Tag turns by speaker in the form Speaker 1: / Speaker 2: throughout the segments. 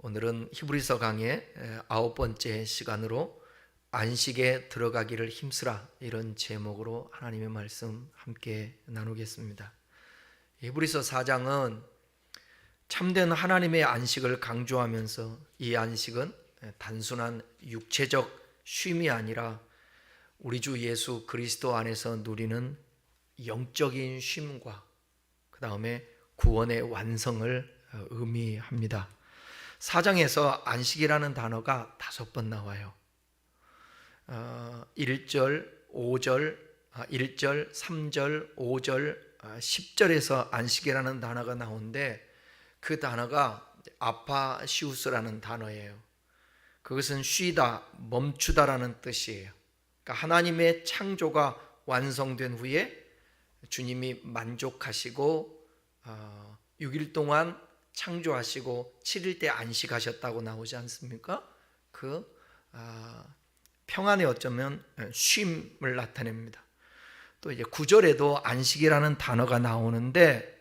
Speaker 1: 오늘은 히브리서 강의 9번째 시간으로 안식에 들어가기를 힘쓰라, 이런 제목으로 하나님의 말씀 함께 나누겠습니다. 히브리서 4장은 참된 하나님의 안식을 강조하면서 이 안식은 단순한 육체적 쉼이 아니라 우리 주 예수 그리스도 안에서 누리는 영적인 쉼과 그 다음에 구원의 완성을 의미합니다. 4장에서 안식이라는 단어가 5번 나와요. 1절, 5절, 1절, 3절, 5절, 10절에서 안식이라는 단어가 나오는데 그 단어가 아파시우스라는 단어예요. 그것은 쉬다, 멈추다라는 뜻이에요. 그러니까 하나님의 창조가 완성된 후에 주님이 만족하시고 6일 동안 창조하시고 7일 때 안식하셨다고 나오지 않습니까? 그 평안에 어쩌면 쉼을 나타냅니다. 또 이제 9절에도 안식이라는 단어가 나오는데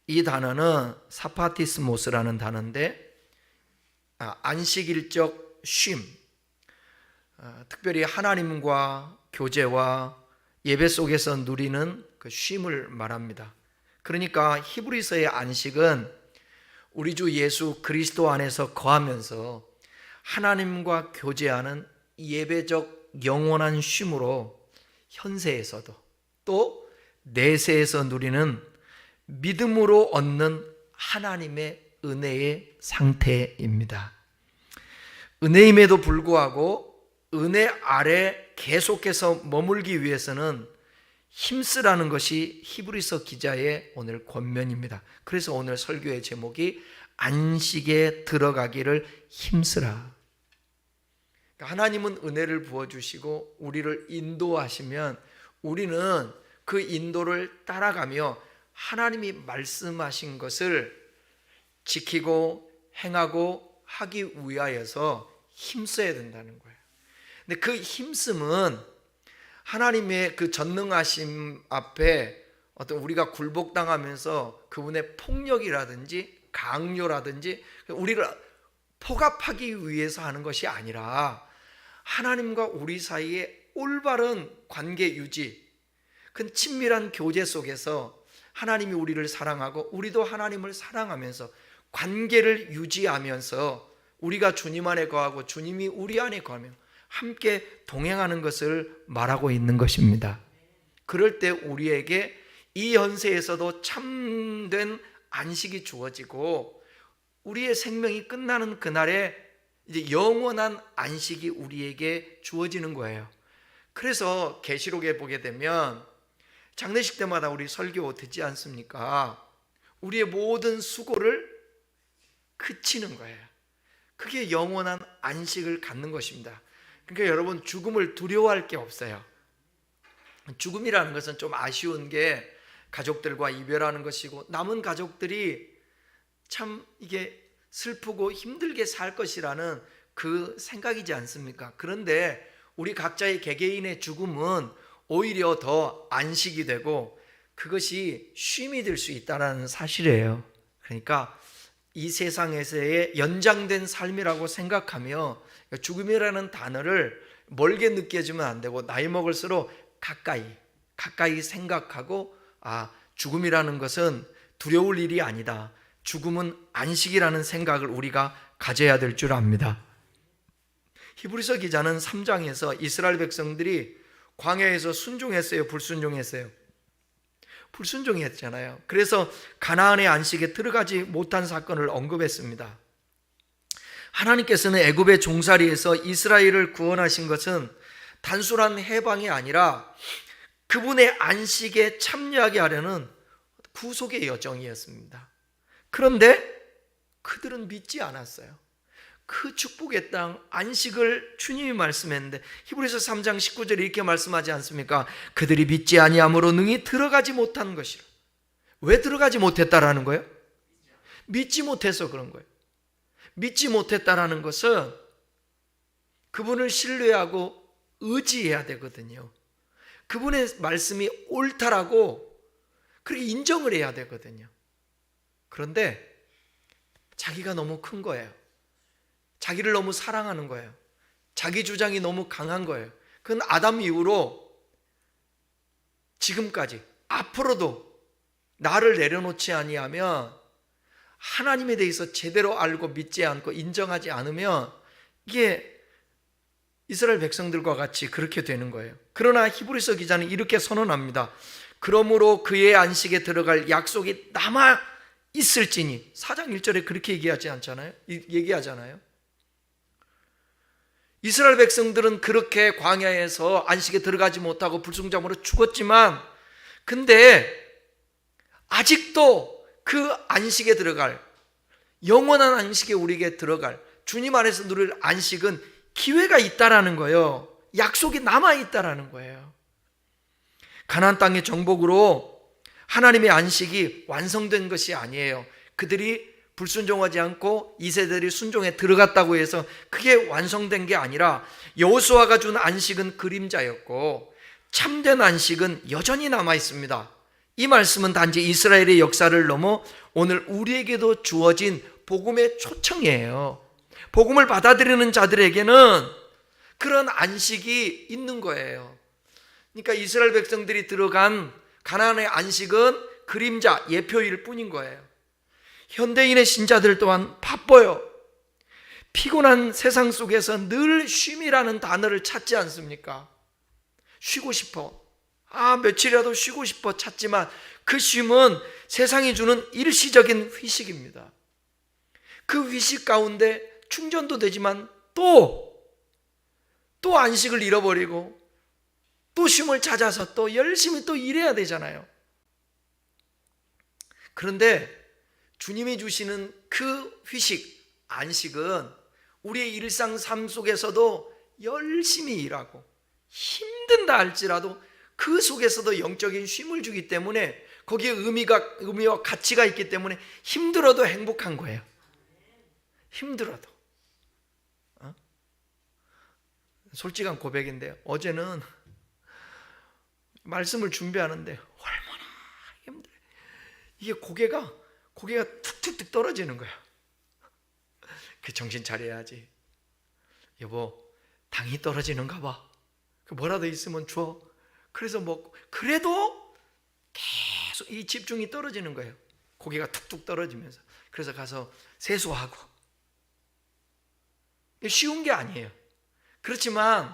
Speaker 1: 이 단어는 사파티스모스라는 단어인데 안식일적 쉼, 특별히 하나님과 교제와 예배 속에서 누리는 그 쉼을 말합니다. 그러니까 히브리서의 안식은 우리 주 예수 그리스도 안에서 거하면서 하나님과 교제하는 예배적 영원한 쉼으로 현세에서도 또 내세에서 누리는 믿음으로 얻는 하나님의 은혜의 상태입니다. 은혜임에도 불구하고 은혜 아래 계속해서 머물기 위해서는 힘쓰라는 것이 히브리서 기자의 오늘 권면입니다. 그래서 오늘 설교의 제목이 안식에 들어가기를 힘쓰라. 하나님은 은혜를 부어주시고 우리를 인도하시면 우리는 그 인도를 따라가며 하나님이 말씀하신 것을 지키고 행하고 하기 위하여서 힘써야 된다는 거예요. 근데 그 힘씀은 하나님의 그 전능하심 앞에 어떤 우리가 굴복당하면서 그분의 폭력이라든지 강요라든지 우리를 포갑하기 위해서 하는 것이 아니라 하나님과 우리 사이에 올바른 관계 유지, 그 친밀한 교제 속에서 하나님이 우리를 사랑하고 우리도 하나님을 사랑하면서 관계를 유지하면서 우리가 주님 안에 거하고 주님이 우리 안에 거하며 함께 동행하는 것을 말하고 있는 것입니다. 그럴 때 우리에게 이 현세에서도 참된 안식이 주어지고 우리의 생명이 끝나는 그날에 이제 영원한 안식이 우리에게 주어지는 거예요. 그래서 계시록에 보게 되면 장례식 때마다 우리 설교 듣지 않습니까? 우리의 모든 수고를 그치는 거예요. 그게 영원한 안식을 갖는 것입니다. 그러니까 여러분, 죽음을 두려워할 게 없어요. 죽음이라는 것은 좀 아쉬운 게 가족들과 이별하는 것이고 남은 가족들이 참 이게 슬프고 힘들게 살 것이라는 그 생각이지 않습니까? 그런데 우리 각자의 개개인의 죽음은 오히려 더 안식이 되고 그것이 쉼이 될 수 있다는 사실이에요. 그러니까 이 세상에서의 연장된 삶이라고 생각하며 죽음이라는 단어를 멀게 느껴지면 안 되고 나이 먹을수록 가까이 생각하고 죽음이라는 것은 두려울 일이 아니다. 죽음은 안식이라는 생각을 우리가 가져야 될 줄 압니다. 히브리서 기자는 3장에서 이스라엘 백성들이 광야에서 순종했어요? 불순종했어요? 불순종했잖아요. 그래서 가나안의 안식에 들어가지 못한 사건을 언급했습니다. 하나님께서는 애굽의 종살이에서 이스라엘을 구원하신 것은 단순한 해방이 아니라 그분의 안식에 참여하게 하려는 구속의 여정이었습니다. 그런데 그들은 믿지 않았어요. 그 축복의 땅 안식을 주님이 말씀했는데 히브리서 3장 19절에 이렇게 말씀하지 않습니까? 그들이 믿지 아니함으로 능히 들어가지 못한 것이라. 왜 들어가지 못했다라는 거예요? 믿지 못해서 그런 거예요. 믿지 못했다라는 것은 그분을 신뢰하고 의지해야 되거든요. 그분의 말씀이 옳다라고 그렇게 인정을 해야 되거든요. 그런데 자기가 너무 큰 거예요. 자기를 너무 사랑하는 거예요. 자기 주장이 너무 강한 거예요. 그건 아담 이후로 지금까지 앞으로도 나를 내려놓지 아니하면, 하나님에 대해서 제대로 알고 믿지 않고 인정하지 않으면 이게 이스라엘 백성들과 같이 그렇게 되는 거예요. 그러나 히브리서 기자는 이렇게 선언합니다. 그러므로 그의 안식에 들어갈 약속이 남아 있을지니. 4장 1절에 그렇게 얘기하잖아요. 이스라엘 백성들은 그렇게 광야에서 안식에 들어가지 못하고 불순종으로 죽었지만, 근데 아직도 그 안식에 들어갈, 영원한 안식에 우리에게 들어갈, 주님 안에서 누릴 안식은 기회가 있다라는 거예요. 약속이 남아있다라는 거예요. 가나안 땅의 정복으로 하나님의 안식이 완성된 것이 아니에요. 그들이 불순종하지 않고 이세들이 순종에 들어갔다고 해서 그게 완성된 게 아니라, 여호수아가 준 안식은 그림자였고 참된 안식은 여전히 남아있습니다. 이 말씀은 단지 이스라엘의 역사를 넘어 오늘 우리에게도 주어진 복음의 초청이에요. 복음을 받아들이는 자들에게는 그런 안식이 있는 거예요. 그러니까 이스라엘 백성들이 들어간 가나안의 안식은 그림자, 예표일 뿐인 거예요. 현대인의 신자들 또한 바빠요. 피곤한 세상 속에서 늘 쉼이라는 단어를 찾지 않습니까? 쉬고 싶어, 며칠이라도 쉬고 싶어 찾지만, 그 쉼은 세상이 주는 일시적인 휴식입니다. 그 휴식 가운데 충전도 되지만 또 안식을 잃어버리고 또 쉼을 찾아서 또 열심히 또 일해야 되잖아요. 그런데 주님이 주시는 그 휴식, 안식은 우리의 일상 삶 속에서도 열심히 일하고 힘든다 할지라도 그 속에서도 영적인 쉼을 주기 때문에, 거기에 의미와 가치가 있기 때문에 힘들어도 행복한 거예요. 힘들어도. 솔직한 고백인데요, 어제는 말씀을 준비하는데 얼마나 힘들어요. 이게 고개가 툭툭툭 떨어지는 거야. 그 정신 차려야지. 여보, 당이 떨어지는가 봐. 뭐라도 있으면 줘. 그래서 먹고, 그래도 계속 이 집중이 떨어지는 거예요. 고개가 툭툭 떨어지면서. 그래서 가서 세수하고. 쉬운 게 아니에요. 그렇지만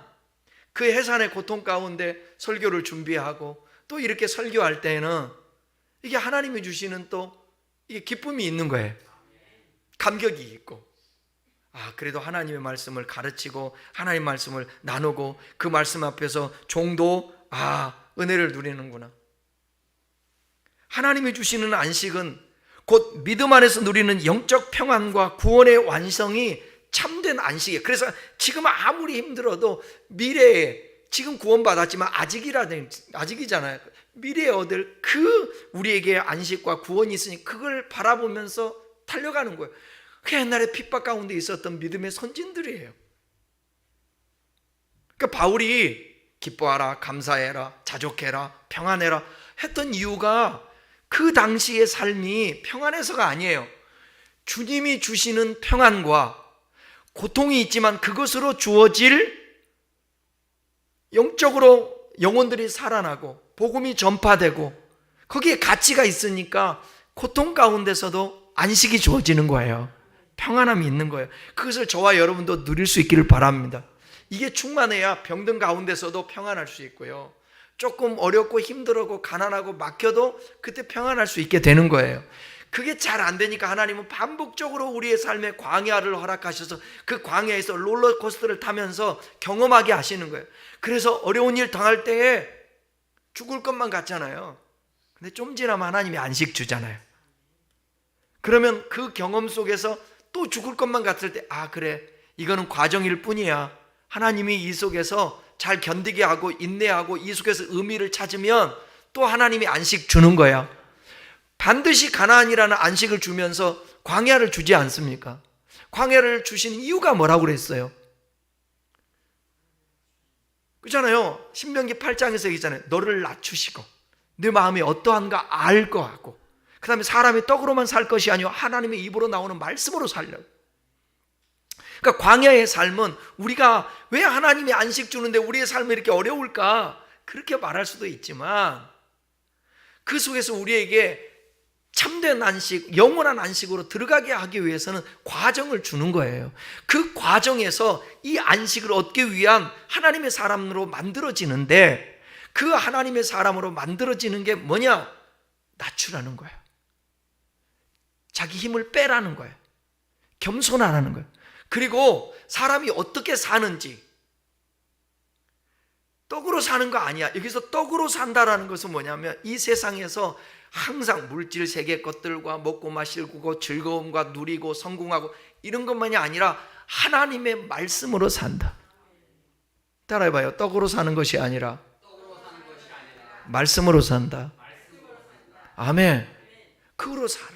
Speaker 1: 그 해산의 고통 가운데 설교를 준비하고 또 이렇게 설교할 때에는 이게 하나님이 주시는 또 이게 기쁨이 있는 거예요. 감격이 있고, 그래도 하나님의 말씀을 가르치고 하나님의 말씀을 나누고 그 말씀 앞에서 종도 은혜를 누리는구나. 하나님이 주시는 안식은 곧 믿음 안에서 누리는 영적 평안과 구원의 완성이 참된 안식이에요. 그래서 지금 아무리 힘들어도 미래에, 지금 구원받았지만 아직이잖아요. 미래에 얻을 그 우리에게 안식과 구원이 있으니 그걸 바라보면서 달려가는 거예요. 그 옛날에 핍박 가운데 있었던 믿음의 선진들이에요. 그러니까 바울이 기뻐하라, 감사해라, 자족해라, 평안해라 했던 이유가 그 당시의 삶이 평안해서가 아니에요. 주님이 주시는 평안과 고통이 있지만 그것으로 주어질 영적으로 영혼들이 살아나고 복음이 전파되고 거기에 가치가 있으니까 고통 가운데서도 안식이 주어지는 거예요. 평안함이 있는 거예요. 그것을 저와 여러분도 누릴 수 있기를 바랍니다. 이게 충만해야 병든 가운데서도 평안할 수 있고요, 조금 어렵고 힘들고 가난하고 막혀도 그때 평안할 수 있게 되는 거예요. 그게 잘 안 되니까 하나님은 반복적으로 우리의 삶에 광야를 허락하셔서 그 광야에서 롤러코스터를 타면서 경험하게 하시는 거예요. 그래서 어려운 일 당할 때에 죽을 것만 같잖아요. 근데 좀 지나면 하나님이 안식 주잖아요. 그러면 그 경험 속에서 또 죽을 것만 같을 때 그래, 이거는 과정일 뿐이야. 하나님이 이 속에서 잘 견디게 하고 인내하고 이 속에서 의미를 찾으면 또 하나님이 안식 주는 거야. 반드시 가나안이라는 안식을 주면서 광야를 주지 않습니까? 광야를 주신 이유가 뭐라고 그랬어요? 그렇잖아요. 신명기 8장에서 얘기잖아요. 너를 낮추시고 네 마음이 어떠한가 알 거 하고, 그 다음에 사람이 떡으로만 살 것이 아니요 하나님의 입으로 나오는 말씀으로 살려고. 그러니까 광야의 삶은 우리가 왜 하나님이 안식 주는데 우리의 삶이 이렇게 어려울까? 그렇게 말할 수도 있지만 그 속에서 우리에게 참된 안식, 영원한 안식으로 들어가게 하기 위해서는 과정을 주는 거예요. 그 과정에서 이 안식을 얻기 위한 하나님의 사람으로 만들어지는데 그 하나님의 사람으로 만들어지는 게 뭐냐? 낮추라는 거예요. 자기 힘을 빼라는 거예요. 겸손하라는 거예요. 그리고 사람이 어떻게 사는지, 떡으로 사는 거 아니야. 여기서 떡으로 산다라는 것은 뭐냐면 이 세상에서 항상 물질 세계 것들과 먹고 마시고 즐거움과 누리고 성공하고 이런 것만이 아니라 하나님의 말씀으로 산다. 따라해봐요. 떡으로 사는 것이 아니라 말씀으로 산다. 아멘. 그거로 살아.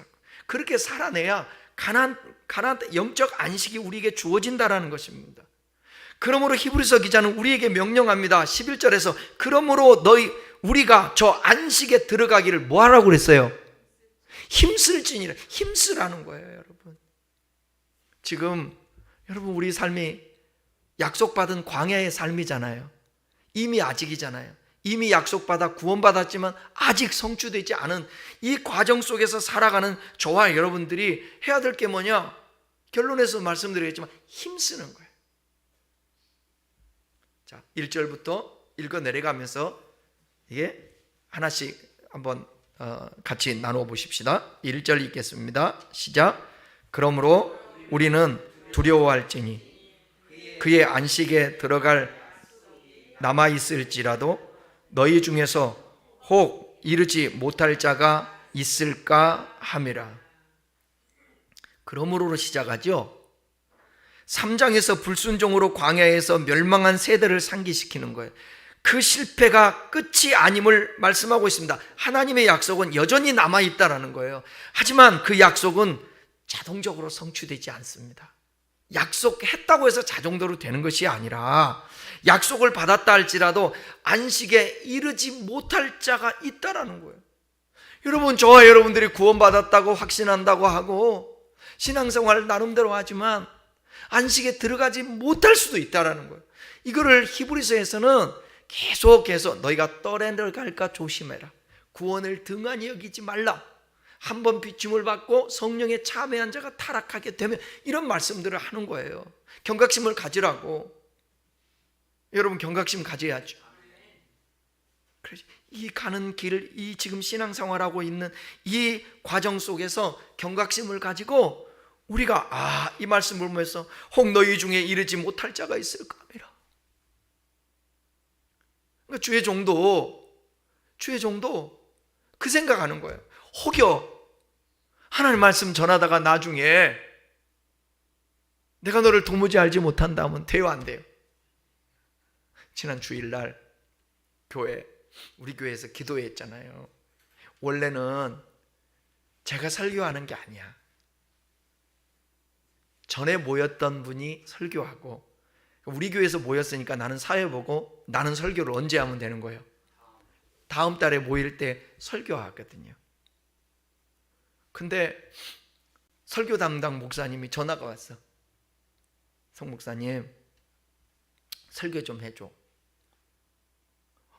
Speaker 1: 그렇게 살아내야 가난 영적 안식이 우리에게 주어진다라는 것입니다. 그러므로 히브리서 기자는 우리에게 명령합니다. 11절에서 그러므로 우리가 저 안식에 들어가기를 뭐 하라고 그랬어요? 힘쓸지니라. 힘쓰라는 거예요, 여러분. 지금 여러분 우리 삶이 약속받은 광야의 삶이잖아요. 이미 아직이잖아요. 이미 약속받아 구원받았지만 아직 성취되지 않은 이 과정 속에서 살아가는 저와 여러분들이 해야 될 게 뭐냐? 결론에서 말씀드리겠지만 힘쓰는 거예요. 자, 1절부터 읽어 내려가면서 이게 하나씩 한번 같이 나누어 보십시다. 1절 읽겠습니다. 시작. 그러므로 우리는 두려워할지니 그의 안식에 들어갈 남아 있을지라도 너희 중에서 혹 이르지 못할 자가 있을까 함이라. 그러므로로 시작하죠. 3장에서 불순종으로 광야에서 멸망한 세대를 상기시키는 거예요. 그 실패가 끝이 아님을 말씀하고 있습니다. 하나님의 약속은 여전히 남아있다라는 거예요. 하지만 그 약속은 자동적으로 성취되지 않습니다. 약속했다고 해서 자동적으로 되는 것이 아니라 약속을 받았다 할지라도 안식에 이르지 못할 자가 있다라는 거예요. 여러분, 저와 여러분들이 구원받았다고 확신한다고 하고 신앙생활을 나름대로 하지만 안식에 들어가지 못할 수도 있다라는 거예요. 이거를 히브리서에서는 계속 너희가 떠내려 갈까 조심해라. 구원을 등한히 여기지 말라. 한 번 비춤을 받고 성령에 참여한 자가 타락하게 되면 이런 말씀들을 하는 거예요. 경각심을 가지라고. 여러분 경각심 가져야죠. 그래서 이 가는 길, 이 지금 신앙생활하고 있는 이 과정 속에서 경각심을 가지고 우리가 이 말씀을 보면서 혹 너희 중에 이르지 못할 자가 있을까 하미라. 그러니까 주의 종도 그 생각하는 거예요. 혹여 하나님 말씀 전하다가 나중에 내가 너를 도무지 알지 못한다 하면 돼요, 안 돼요? 지난 주일날 우리 교회에서 기도했잖아요. 원래는 제가 설교하는 게 아니야. 전에 모였던 분이 설교하고 우리 교회에서 모였으니까 나는 사회 보고 나는 설교를 언제 하면 되는 거예요? 다음 달에 모일 때 설교하거든요. 근데 설교 담당 목사님이 전화가 왔어. 성 목사님, 설교 좀 해줘.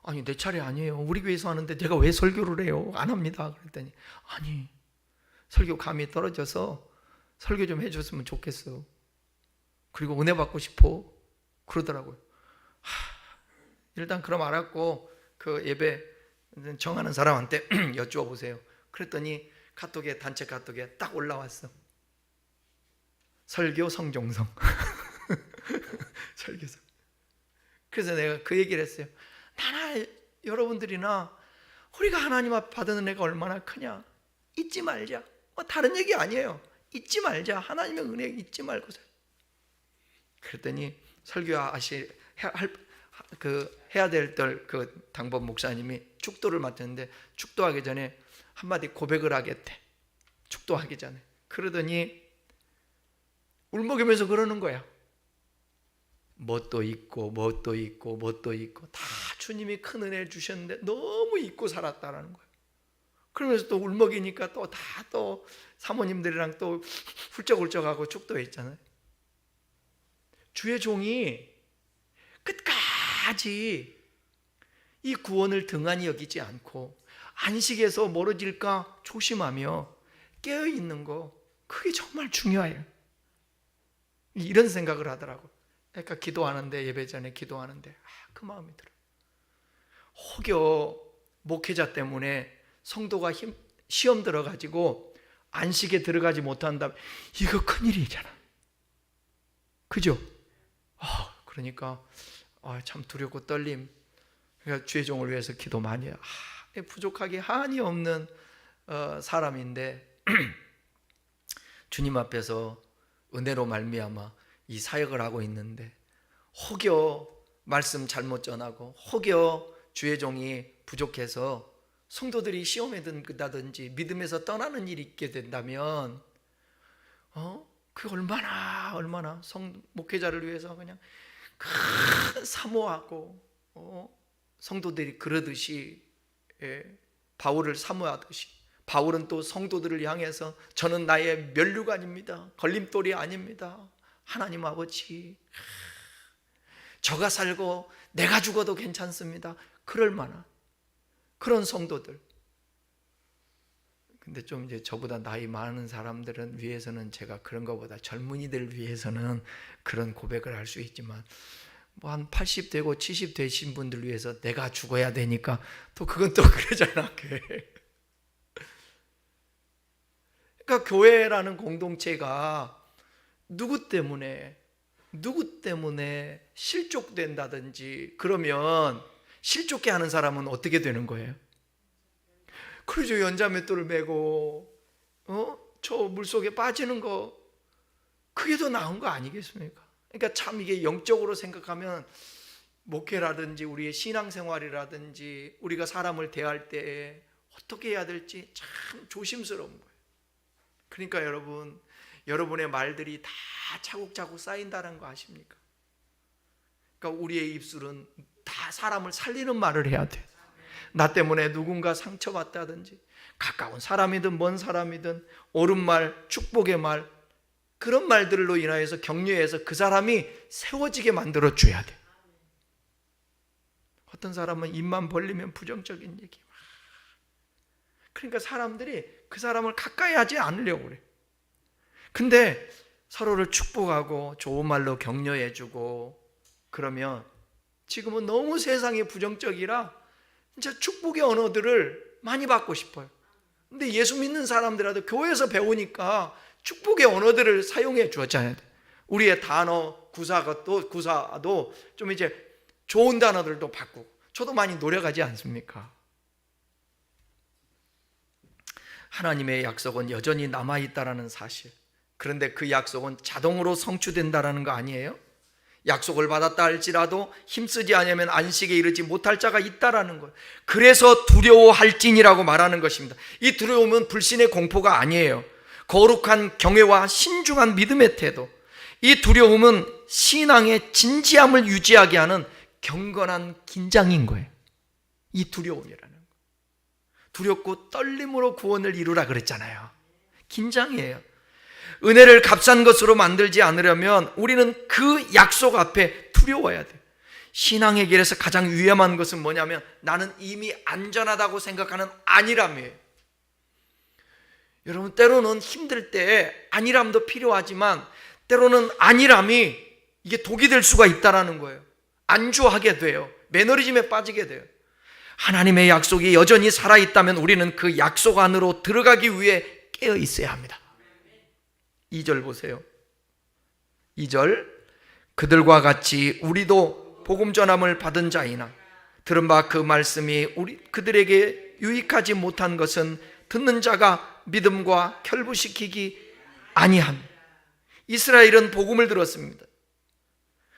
Speaker 1: 아니, 내 차례 아니에요. 우리 교회에서 하는데 내가 왜 설교를 해요? 안 합니다. 그랬더니 아니, 설교 감이 떨어져서 설교 좀 해줬으면 좋겠어. 그리고 은혜 받고 싶어. 그러더라고요. 일단 그럼 알았고 그 예배 정하는 사람한테 여쭈어 보세요. 그랬더니 단체 카톡에 딱 올라왔어. 설교 성종성. 설교성. 그래서 내가 그 얘기를 했어요. 나나 여러분들이나 우리가 하나님 앞 받은 은혜가 얼마나 크냐. 잊지 말자. 다른 얘기 아니에요. 잊지 말자. 하나님의 은혜 잊지 말고 살. 그랬더니 해야 될 그 당번 목사님이 축도를 맡았는데 축도하기 전에 한마디 고백을 하겠대. 축도하기 전에. 그러더니 울먹이면서 그러는 거야. 뭣도 있고 다 주님이 큰 은혜를 주셨는데 너무 잊고 살았다라는 거야. 그러면서 또 울먹이니까 또 사모님들이랑 또 훌쩍훌쩍하고 축도했잖아요. 주의 종이 끝까지 이 구원을 등한히 여기지 않고 안식에서 멀어질까 조심하며 깨어있는 거, 그게 정말 중요해요. 이런 생각을 하더라고. 그러니까 기도하는데, 예배 전에 기도하는데 그 마음이 들어요. 혹여 목회자 때문에 성도가 시험 들어가지고 안식에 들어가지 못한다면 이거 큰일이잖아. 그죠? 그러니까 참 두렵고 떨림. 그러니까 주의 종을 위해서 기도 많이 해요. 부족하기 한이 없는 사람인데 주님 앞에서 은혜로 말미암아 이 사역을 하고 있는데 혹여 말씀 잘못 전하고 혹여 주의 종이 부족해서 성도들이 시험에 든다든지 믿음에서 떠나는 일이 있게 된다면 그 얼마나 목회자를 위해서 그냥 큰 사모하고 성도들이 그러듯이 바울을 사모하듯이 바울은 또 성도들을 향해서 저는 나의 면류관입니다. 걸림돌이 아닙니다. 하나님 아버지, 저가 살고 내가 죽어도 괜찮습니다. 그럴 만한 그런 성도들. 근데 좀 이제 저보다 나이 많은 사람들은 위해서는 제가 그런 것보다 젊은이들 위해서는 그런 고백을 할 수 있지만 뭐 한 80 되고 70 되신 분들 위해서 내가 죽어야 되니까 또 그건 또 그러잖아. 그러니까 교회라는 공동체가 누구 때문에 실족된다든지 그러면 실족해 하는 사람은 어떻게 되는 거예요? 그러죠. 연자맷돌을 메고 저 물속에 빠지는 거, 그게 더 나은 거 아니겠습니까? 그러니까 참 이게 영적으로 생각하면 목회라든지 우리의 신앙생활이라든지 우리가 사람을 대할 때 어떻게 해야 될지 참 조심스러운 거예요. 그러니까 여러분의 말들이 다 차곡차곡 쌓인다는 거 아십니까? 그러니까 우리의 입술은 다 사람을 살리는 말을 해야 돼요. 나 때문에 누군가 상처받다든지 가까운 사람이든 먼 사람이든 옳은 말, 축복의 말, 그런 말들로 인하여서 격려해서 그 사람이 세워지게 만들어줘야 돼. 어떤 사람은 입만 벌리면 부정적인 얘기. 그러니까 사람들이 그 사람을 가까이 하지 않으려고 그래. 근데 서로를 축복하고 좋은 말로 격려해주고 그러면 지금은 너무 세상이 부정적이라 진짜 축복의 언어들을 많이 받고 싶어요. 근데 예수 믿는 사람들라도 교회에서 배우니까 축복의 언어들을 사용해 주었잖아요. 우리의 단어 구사도 좀 이제 좋은 단어들도 바꾸고, 저도 많이 노력하지 않습니까? 하나님의 약속은 여전히 남아있다라는 사실. 그런데 그 약속은 자동으로 성취된다라는 거 아니에요? 약속을 받았다 할지라도 힘쓰지 않으면 안식에 이르지 못할 자가 있다라는 거예요. 그래서 두려워할지니라고 말하는 것입니다. 이 두려움은 불신의 공포가 아니에요. 거룩한 경외와 신중한 믿음의 태도. 이 두려움은 신앙의 진지함을 유지하게 하는 경건한 긴장인 거예요. 이 두려움이라는 거. 두렵고 떨림으로 구원을 이루라 그랬잖아요. 긴장이에요. 은혜를 값싼 것으로 만들지 않으려면 우리는 그 약속 앞에 두려워야 돼요. 신앙의 길에서 가장 위험한 것은 뭐냐면 나는 이미 안전하다고 생각하는 안일함이에요. 여러분, 때로는 힘들 때 안일함도 필요하지만 때로는 안일함이 이게 독이 될 수가 있다는 거예요. 안주하게 돼요. 매너리즘에 빠지게 돼요. 하나님의 약속이 여전히 살아있다면 우리는 그 약속 안으로 들어가기 위해 깨어 있어야 합니다. 2절 보세요. 2절, 그들과 같이 우리도 복음 전함을 받은 자이나 들은 바 그 말씀이 그들에게 유익하지 못한 것은 듣는 자가 믿음과 결부시키기 아니함. 이스라엘은 복음을 들었습니다.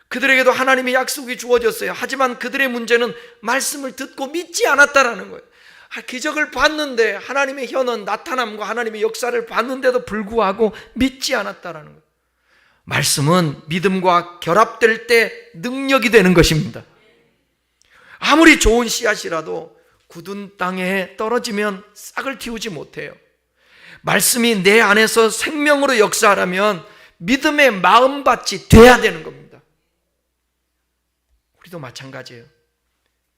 Speaker 1: 그들에게도 하나님의 약속이 주어졌어요. 하지만 그들의 문제는 말씀을 듣고 믿지 않았다라는 거예요. 기적을 봤는데, 하나님의 현원 나타남과 하나님의 역사를 봤는데도 불구하고 믿지 않았다라는 거예요. 말씀은 믿음과 결합될 때 능력이 되는 것입니다. 아무리 좋은 씨앗이라도 굳은 땅에 떨어지면 싹을 틔우지 못해요. 말씀이 내 안에서 생명으로 역사하려면 믿음의 마음밭이 돼야 되는 겁니다. 우리도 마찬가지예요.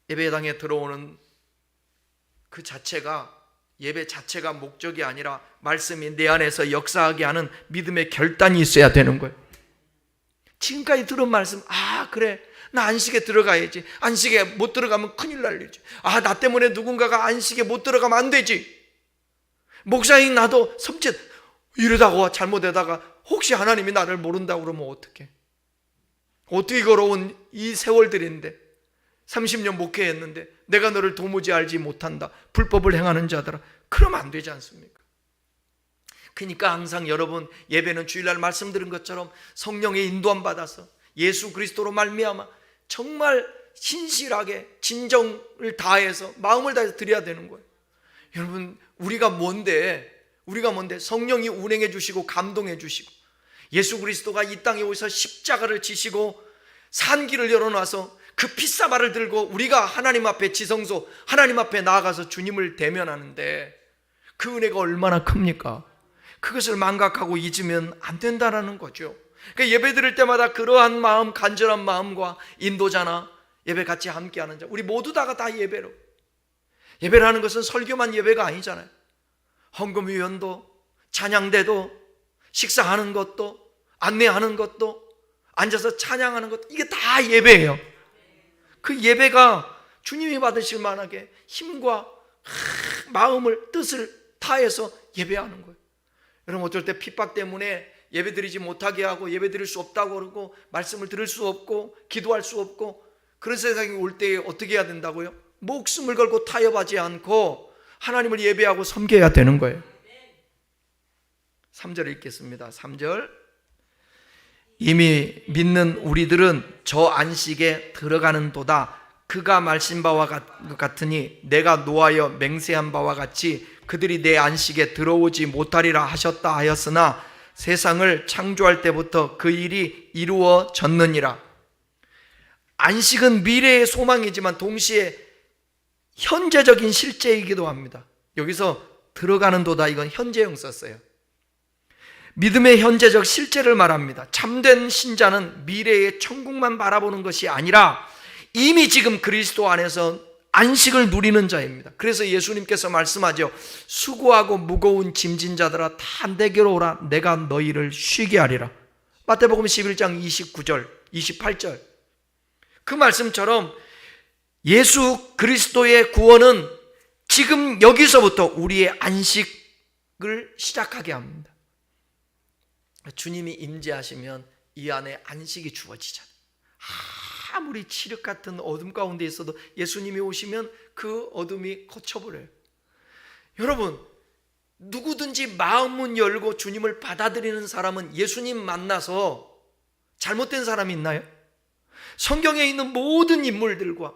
Speaker 1: 예배당에 들어오는 그 자체가, 예배 자체가 목적이 아니라 말씀이 내 안에서 역사하게 하는 믿음의 결단이 있어야 되는 거예요. 지금까지 들은 말씀, 그래, 나 안식에 들어가야지. 안식에 못 들어가면 큰일 날 일이지. 나 때문에 누군가가 안식에 못 들어가면 안 되지. 목사님 나도 섬찟 이러다가 잘못하다가 혹시 하나님이 나를 모른다고 그러면 어떡해? 어떻게 걸어온 이 세월들인데 30년 목회했는데 내가 너를 도무지 알지 못한다, 불법을 행하는 자들아, 그러면 안 되지 않습니까? 그러니까 항상 여러분, 예배는 주일날 말씀드린 것처럼 성령의 인도함 받아서 예수 그리스도로 말미암아 정말 신실하게 진정을 다해서 마음을 다해서 드려야 되는 거예요. 여러분, 우리가 뭔데 성령이 운행해 주시고 감동해 주시고 예수 그리스도가 이 땅에 오셔서 십자가를 지시고 산길을 열어놔서 그 핏사발을 들고 우리가 하나님 앞에, 지성소 하나님 앞에 나아가서 주님을 대면하는데 그 은혜가 얼마나 큽니까? 그것을 망각하고 잊으면 안 된다는 거죠. 그러니까 예배 드릴 때마다 그러한 마음, 간절한 마음과 인도자나 예배 같이 함께하는 자, 우리 모두 다 예배로, 예배라는 것은 설교만 예배가 아니잖아요. 헌금위원도, 찬양대도, 식사하는 것도, 안내하는 것도, 앉아서 찬양하는 것도, 이게 다 예배예요. 그 예배가 주님이 받으실 만하게 힘과 마음을, 뜻을 다해서 예배하는 거예요. 여러분, 어떨 때 핍박 때문에 예배드리지 못하게 하고 예배드릴 수 없다고 그러고 말씀을 들을 수 없고 기도할 수 없고 그런 세상이 올 때에 어떻게 해야 된다고요? 목숨을 걸고 타협하지 않고 하나님을 예배하고 섬겨야 되는 거예요. 3절 읽겠습니다. 3절, 이미 믿는 우리들은 저 안식에 들어가는 도다. 그가 말씀 바와 같으니 내가 노하여 맹세한 바와 같이 그들이 내 안식에 들어오지 못하리라 하셨다 하였으나 세상을 창조할 때부터 그 일이 이루어졌느니라. 안식은 미래의 소망이지만 동시에 현재적인 실제이기도 합니다. 여기서 들어가는 도다, 이건 현재형 썼어요. 믿음의 현재적 실제를 말합니다. 참된 신자는 미래의 천국만 바라보는 것이 아니라 이미 지금 그리스도 안에서 안식을 누리는 자입니다. 그래서 예수님께서 말씀하죠. 수고하고 무거운 짐진 자들아 다 내게로 오라. 내가 너희를 쉬게 하리라. 마태복음 11장 29절, 28절. 그 말씀처럼 예수 그리스도의 구원은 지금 여기서부터 우리의 안식을 시작하게 합니다. 주님이 임재하시면 이 안에 안식이 주어지잖아요. 아무리 칠흑 같은 어둠 가운데 있어도 예수님이 오시면 그 어둠이 거쳐버려요. 여러분, 누구든지 마음문 열고 주님을 받아들이는 사람은 예수님 만나서 잘못된 사람이 있나요? 성경에 있는 모든 인물들과,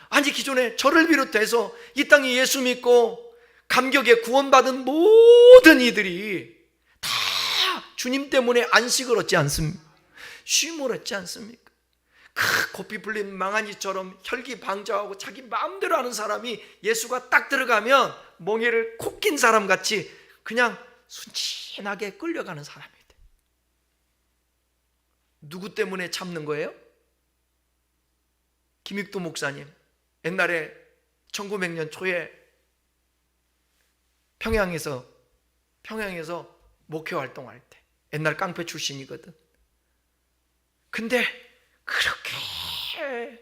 Speaker 1: 아니 기존에 저를 비롯해서 이 땅에 예수 믿고 감격에 구원받은 모든 이들이 다 주님 때문에 안식을 얻지 않습니까? 쉼을 얻지 않습니까? 고삐 풀린 망아니처럼 혈기방자하고 자기 마음대로 하는 사람이 예수가 딱 들어가면 멍에를 코 낀 사람같이 그냥 순진하게 끌려가는 사람이 돼. 누구 때문에 참는 거예요? 김익도 목사님, 옛날에 1900년 초에 평양에서 목회 활동할 때, 옛날 깡패 출신이거든. 근데 그렇게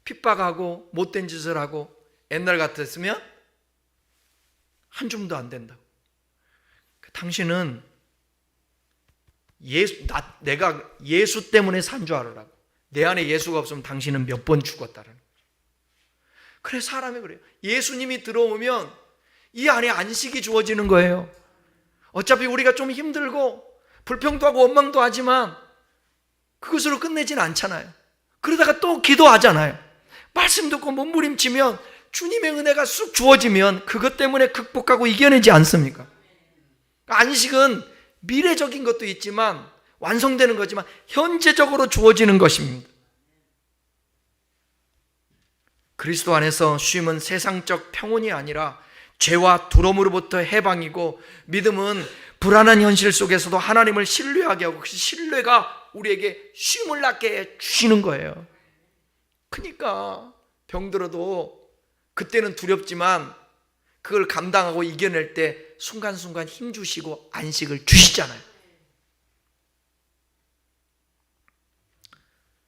Speaker 1: 핍박하고 못된 짓을 하고 옛날 같았으면 한 줌도 안 된다고. 당신은 내가 예수 때문에 산 줄 알으라고. 내 안에 예수가 없으면 당신은 몇 번 죽었다라는 거죠. 그래, 사람이 그래요. 예수님이 들어오면 이 안에 안식이 주어지는 거예요. 어차피 우리가 좀 힘들고 불평도 하고 원망도 하지만 그것으로 끝내진 않잖아요. 그러다가 또 기도하잖아요. 말씀 듣고 몸부림치면 주님의 은혜가 쑥 주어지면 그것 때문에 극복하고 이겨내지 않습니까? 안식은 미래적인 것도 있지만, 완성되는 거지만 현재적으로 주어지는 것입니다. 그리스도 안에서 쉼은 세상적 평온이 아니라 죄와 두려움으로부터 해방이고, 믿음은 불안한 현실 속에서도 하나님을 신뢰하게 하고 그 신뢰가 우리에게 쉼을 낳게 해 주시는 거예요. 그러니까 병들어도 그때는 두렵지만 그걸 감당하고 이겨낼 때 순간순간 힘 주시고 안식을 주시잖아요.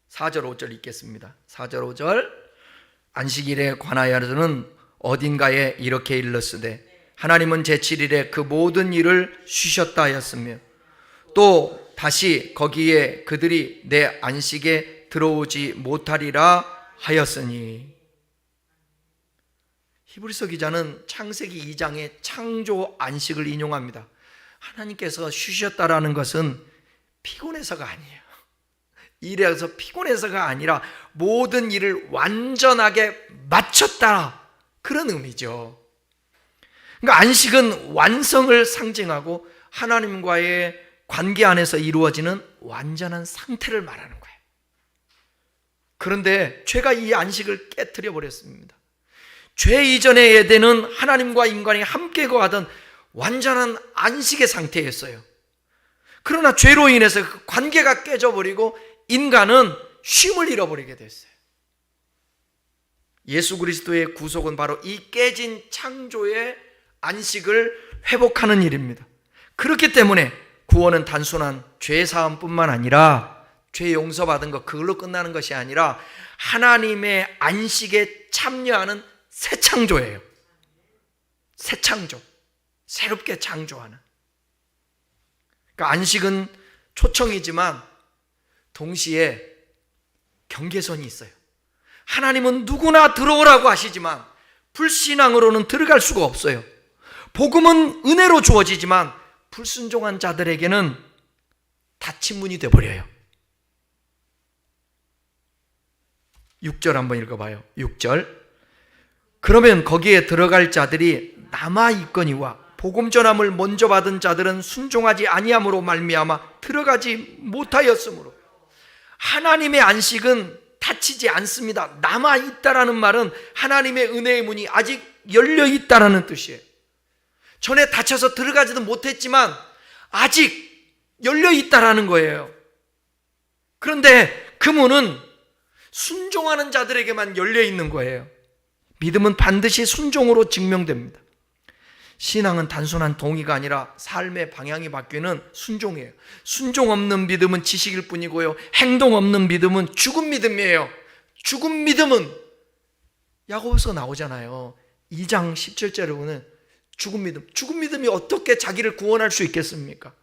Speaker 1: 4절 5절 읽겠습니다. 4절 5절 안식일에 관하여는 어딘가에 이렇게 일렀으되 하나님은 제7일에 그 모든 일을 쉬셨다 하였으며 또 다시 거기에 그들이 내 안식에 들어오지 못하리라 하였으니. 히브리서 기자는 창세기 2장의 창조 안식을 인용합니다. 하나님께서 쉬셨다라는 것은 피곤해서가 아니에요. 일해서 피곤해서가 아니라 모든 일을 완전하게 마쳤다, 그런 의미죠. 그러니까 안식은 완성을 상징하고 하나님과의 관계 안에서 이루어지는 완전한 상태를 말하는 거예요. 그런데 죄가 이 안식을 깨트려 버렸습니다. 죄 이전의 에덴은 하나님과 인간이 함께 거하던 완전한 안식의 상태였어요. 그러나 죄로 인해서 그 관계가 깨져버리고 인간은 쉼을 잃어버리게 됐어요. 예수 그리스도의 구속은 바로 이 깨진 창조의 안식을 회복하는 일입니다. 그렇기 때문에 구원은 단순한 죄 사함뿐만 아니라 죄 용서받은 것 그걸로 끝나는 것이 아니라 하나님의 안식에 참여하는 새 창조예요. 새 창조, 새롭게 창조하는. 그러니까 안식은 초청이지만 동시에 경계선이 있어요. 하나님은 누구나 들어오라고 하시지만 불신앙으로는 들어갈 수가 없어요. 복음은 은혜로 주어지지만 불순종한 자들에게는 닫힌 문이 되어버려요. 6절 한번 읽어봐요. 6절 그러면 거기에 들어갈 자들이 남아있거니와 복음 전함을 먼저 받은 자들은 순종하지 아니함으로 말미암아 들어가지 못하였으므로. 하나님의 안식은 닫히지 않습니다. 남아있다라는 말은 하나님의 은혜의 문이 아직 열려있다라는 뜻이에요. 전에 닫혀서 들어가지도 못했지만 아직 열려있다라는 거예요. 그런데 그 문은 순종하는 자들에게만 열려있는 거예요. 믿음은 반드시 순종으로 증명됩니다. 신앙은 단순한 동의가 아니라 삶의 방향이 바뀌는 순종이에요. 순종 없는 믿음은 지식일 뿐이고요, 행동 없는 믿음은 죽은 믿음이에요. 죽은 믿음은 야고보서 나오잖아요. 2장 17절에 보면 죽은 믿음이 어떻게 자기를 구원할 수 있겠습니까?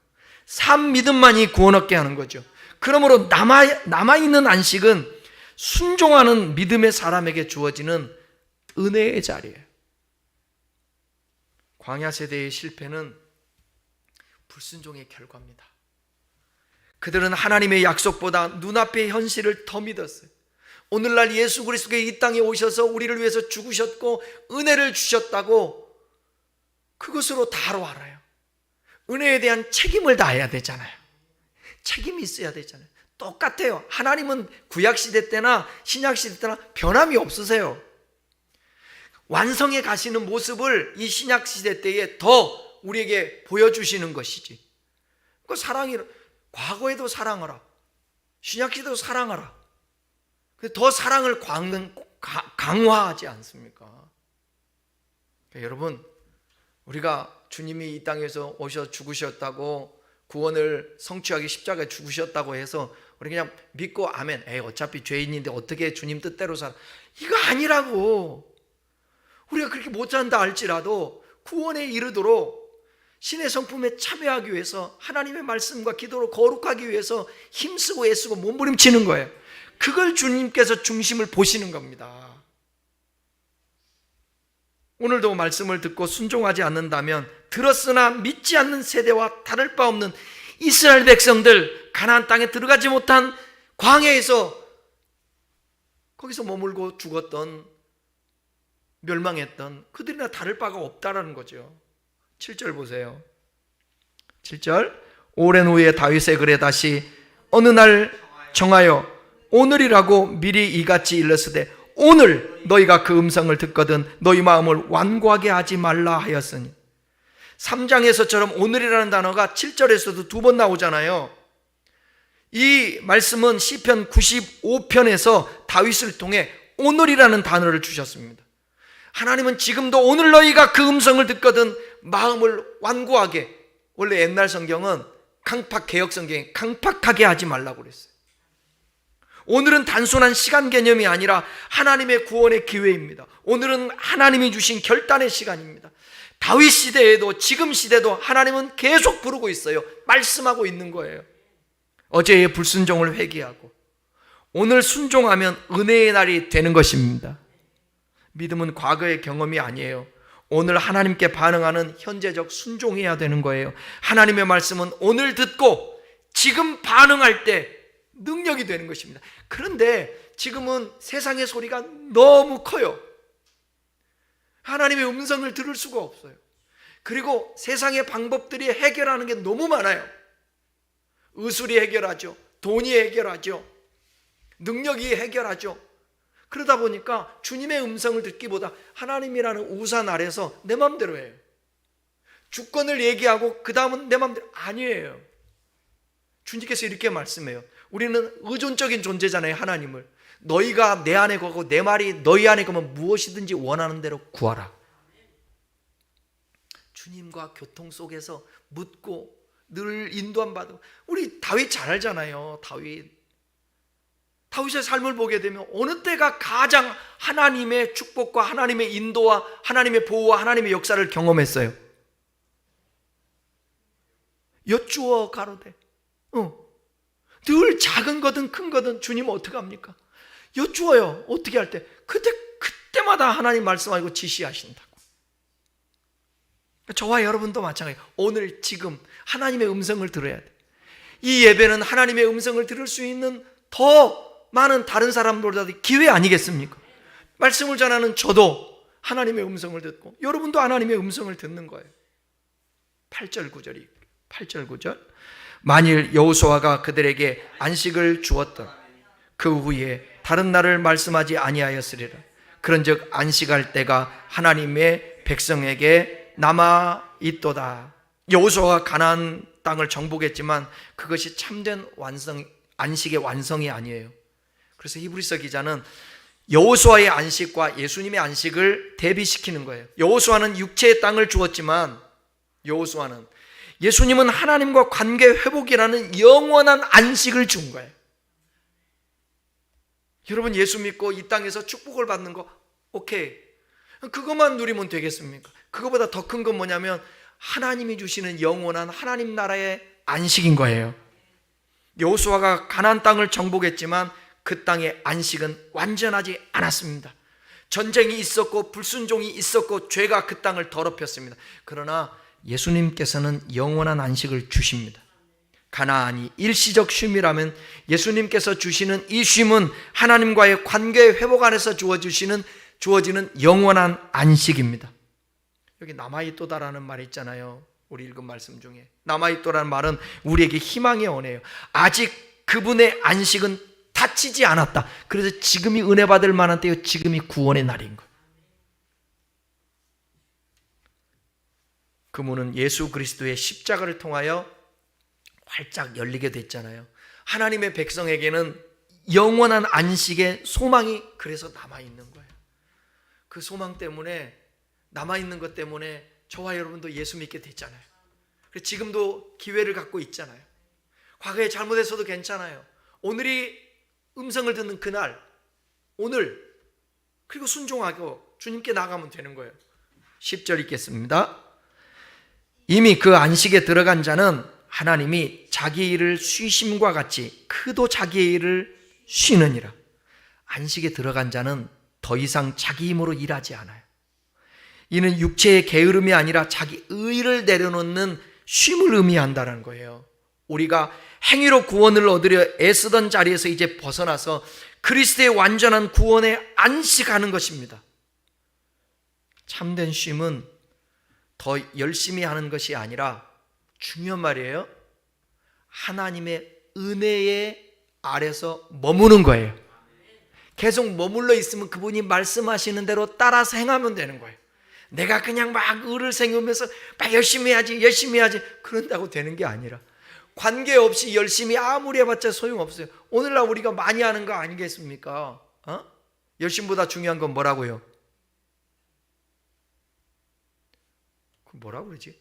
Speaker 1: 산 믿음만이 구원 얻게 하는 거죠. 그러므로 남아있는 안식은 순종하는 믿음의 사람에게 주어지는 은혜의 자리예요. 광야 세대의 실패는 불순종의 결과입니다. 그들은 하나님의 약속보다 눈앞의 현실을 더 믿었어요. 오늘날 예수 그리스도가 이 땅에 오셔서 우리를 위해서 죽으셨고 은혜를 주셨다고 그것으로 다로 알아요. 은혜에 대한 책임을 다해야 되잖아요. 책임이 있어야 되잖아요. 똑같아요. 하나님은 구약시대 때나 신약시대 때나 변함이 없으세요. 완성해 가시는 모습을 이 신약시대 때에 더 우리에게 보여주시는 것이지. 그 사랑이, 과거에도 사랑하라, 신약시대도 사랑하라. 더 사랑을 강화하지 않습니까? 그러니까 여러분, 우리가 주님이 이 땅에서 오셔 죽으셨다고, 구원을 성취하기 십자가에 죽으셨다고 해서 우리 그냥 믿고 아멘, 어차피 죄인인데 어떻게 주님 뜻대로 살아, 이거 아니라고. 우리가 그렇게 못한다 할지라도 구원에 이르도록 신의 성품에 참여하기 위해서 하나님의 말씀과 기도로 거룩하기 위해서 힘쓰고 애쓰고 몸부림치는 거예요. 그걸 주님께서 중심을 보시는 겁니다. 오늘도 말씀을 듣고 순종하지 않는다면 들었으나 믿지 않는 세대와 다를 바 없는 이스라엘 백성들, 가나안 땅에 들어가지 못한 광야에서 거기서 머물고 죽었던, 멸망했던 그들이나 다를 바가 없다라는 거죠. 7절 보세요. 7절 오랜 후에 다윗의 글에 다시 어느 날 정하여 오늘이라고 미리 이같이 일렀으되 오늘 너희가 그 음성을 듣거든 너희 마음을 완고하게 하지 말라 하였으니. 3장에서처럼 오늘이라는 단어가 7절에서도 2번 나오잖아요. 이 말씀은 시편 95편에서 다윗을 통해 오늘이라는 단어를 주셨습니다. 하나님은 지금도 오늘 너희가 그 음성을 듣거든 마음을 완고하게, 원래 옛날 성경은 강팍, 개역 성경에 강팍하게 하지 말라고 그랬어요. 오늘은 단순한 시간 개념이 아니라 하나님의 구원의 기회입니다. 오늘은 하나님이 주신 결단의 시간입니다. 다윗 시대에도 지금 시대도 하나님은 계속 부르고 있어요. 말씀하고 있는 거예요. 어제의 불순종을 회개하고 오늘 순종하면 은혜의 날이 되는 것입니다. 믿음은 과거의 경험이 아니에요. 오늘 하나님께 반응하는 현재적 순종해야 되는 거예요. 하나님의 말씀은 오늘 듣고 지금 반응할 때 능력이 되는 것입니다. 그런데 지금은 세상의 소리가 너무 커요. 하나님의 음성을 들을 수가 없어요. 그리고 세상의 방법들이 해결하는 게 너무 많아요. 의술이 해결하죠. 돈이 해결하죠. 능력이 해결하죠. 그러다 보니까 주님의 음성을 듣기보다 하나님이라는 우산 아래서 내 마음대로 해요. 주권을 얘기하고 그 다음은 내 마음대로 아니에요. 주님께서 이렇게 말씀해요. 우리는 의존적인 존재잖아요. 하나님을. 너희가 내 안에 거고 내 말이 너희 안에 거면 무엇이든지 원하는 대로 구하라. 주님과 교통 속에서 묻고 늘 인도함 받고. 우리 다윗 잘 알잖아요. 다윗의 삶을 보게 되면 어느 때가 가장 하나님의 축복과 하나님의 인도와 하나님의 보호와 하나님의 역사를 경험했어요? 여쭈어 가로되 늘 작은 거든 큰 거든 주님 어떻게 합니까? 여쭈어요. 어떻게 할 때? 그때마다 하나님 말씀하시고 지시하신다고. 저와 여러분도 마찬가지예요. 오늘 지금 하나님의 음성을 들어야 돼. 이 예배는 하나님의 음성을 들을 수 있는 더 많은 다른 사람들보다 기회 아니겠습니까? 말씀을 전하는 저도 하나님의 음성을 듣고 여러분도 하나님의 음성을 듣는 거예요. 8절 9절 만일 여호수아가 그들에게 안식을 주었던 그 후에 다른 날을 말씀하지 아니하였으리라. 그런즉 안식할 때가 하나님의 백성에게 남아 있도다. 여호수아가 가나안 땅을 정복했지만 그것이 참된 안식의 완성이 아니에요. 그래서 히브리서 기자는 여호수아의 안식과 예수님의 안식을 대비시키는 거예요. 여호수아는 육체의 땅을 주었지만 예수님은 하나님과 관계 회복이라는 영원한 안식을 준 거예요. 여러분 예수 믿고 이 땅에서 축복을 받는 거 오케이. 그것만 누리면 되겠습니까? 그거보다 더 큰 건 뭐냐면 하나님이 주시는 영원한 하나님 나라의 안식인 거예요. 여호수아가 가나안 땅을 정복했지만 그 땅의 안식은 완전하지 않았습니다. 전쟁이 있었고 불순종이 있었고 죄가 그 땅을 더럽혔습니다. 그러나 예수님께서는 영원한 안식을 주십니다. 가나안이 일시적 쉼이라면 예수님께서 주시는 이 쉼은 하나님과의 관계 회복 안에서 주어지는 영원한 안식입니다. 여기 남아있도다라는 말이 있잖아요. 우리 읽은 말씀 중에 남아있도라는 말은 우리에게 희망의 언어예요. 아직 그분의 안식은 다치지 않았다. 그래서 지금이 은혜 받을 만한 때요, 지금이 구원의 날인 거예요. 그 문은 예수 그리스도의 십자가를 통하여 활짝 열리게 됐잖아요. 하나님의 백성에게는 영원한 안식의 소망이 그래서 남아있는 거예요. 그 소망 때문에, 남아있는 것 때문에 저와 여러분도 예수 믿게 됐잖아요. 지금도 기회를 갖고 있잖아요. 과거에 잘못했어도 괜찮아요. 오늘이 음성을 듣는 그날, 오늘, 그리고 순종하고 주님께 나가면 되는 거예요. 10절 읽겠습니다. 이미 그 안식에 들어간 자는 하나님이 자기 일을 쉬심과 같이 그도 자기의 일을 쉬느니라. 안식에 들어간 자는 더 이상 자기 힘으로 일하지 않아요. 이는 육체의 게으름이 아니라 자기 의를 내려놓는 쉼을 의미한다는 거예요. 우리가 행위로 구원을 얻으려 애쓰던 자리에서 이제 벗어나서 그리스도의 완전한 구원에 안식하는 것입니다. 참된 쉼은 더 열심히 하는 것이 아니라 중요한 말이에요. 하나님의 은혜의 아래서 머무는 거예요. 계속 머물러 있으면 그분이 말씀하시는 대로 따라서 행하면 되는 거예요. 내가 그냥 막 의를 생으면서 막 열심히 해야지 그런다고 되는 게 아니라 관계없이 열심히 아무리 해봤자 소용없어요. 오늘날 우리가 많이 하는 거 아니겠습니까? 열심보다 중요한 건 뭐라고요? 뭐라고 그러지?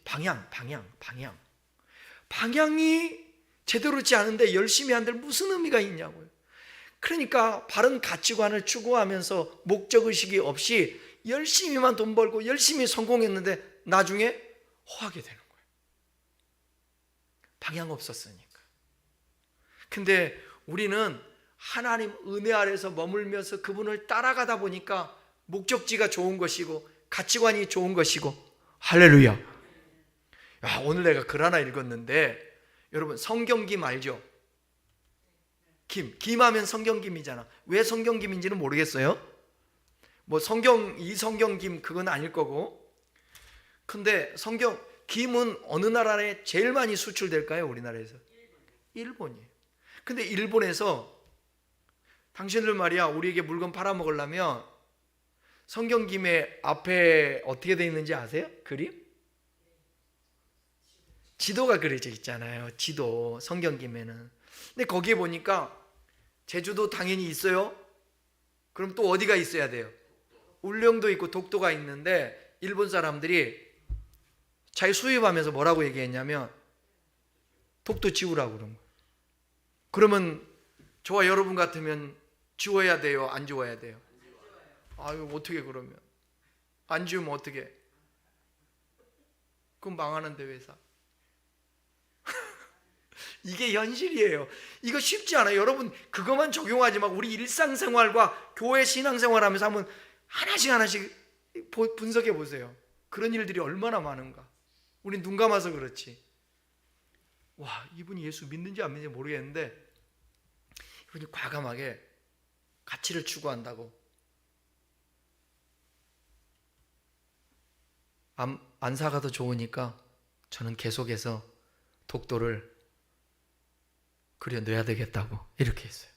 Speaker 1: 방향이 제대로지 않은데 열심히 한들 무슨 의미가 있냐고요. 그러니까 바른 가치관을 추구하면서 목적의식이 없이 열심히만 돈 벌고 열심히 성공했는데 나중에 허하게 되는 거예요. 방향 없었으니까. 근데 우리는 하나님 은혜 아래서 머물면서 그분을 따라가다 보니까 목적지가 좋은 것이고 가치관이 좋은 것이고, 할렐루야. 야, 오늘 내가 글 하나 읽었는데, 여러분 성경김 알죠? 김하면 성경김이잖아. 왜 성경김인지는 모르겠어요. 뭐 이 성경김 그건 아닐 거고. 근데 김은 어느 나라에 제일 많이 수출될까요? 우리나라에서? 일본이에요. 근데 일본에서 당신들 말이야, 우리에게 물건 팔아먹으려면 성경김의 앞에 어떻게 돼 있는지 아세요? 그림? 지도가 그려져 있잖아요. 지도, 성경김에는. 근데 거기에 보니까 제주도 당연히 있어요. 그럼 또 어디가 있어야 돼요? 울릉도 있고 독도가 있는데, 일본 사람들이 자기 수입하면서 뭐라고 얘기했냐면 독도 지우라고 그런 거예요. 그러면 저와 여러분 같으면 지워야 돼요? 안 지워야 돼요? 아유, 어떻게 그러면? 안 지우면 어떻게? 그럼 망하는데 회사. 이게 현실이에요. 이거 쉽지 않아요. 여러분 그것만 적용하지 말고 우리 일상생활과 교회 신앙생활하면서 한번 하나씩 분석해 보세요. 그런 일들이 얼마나 많은가. 우린 눈 감아서 그렇지. 와, 이분이 예수 믿는지 안 믿는지 모르겠는데 이분이 과감하게 가치를 추구한다고. 안사가 더 좋으니까 저는 계속해서 독도를 그려내야 되겠다고 이렇게 했어요.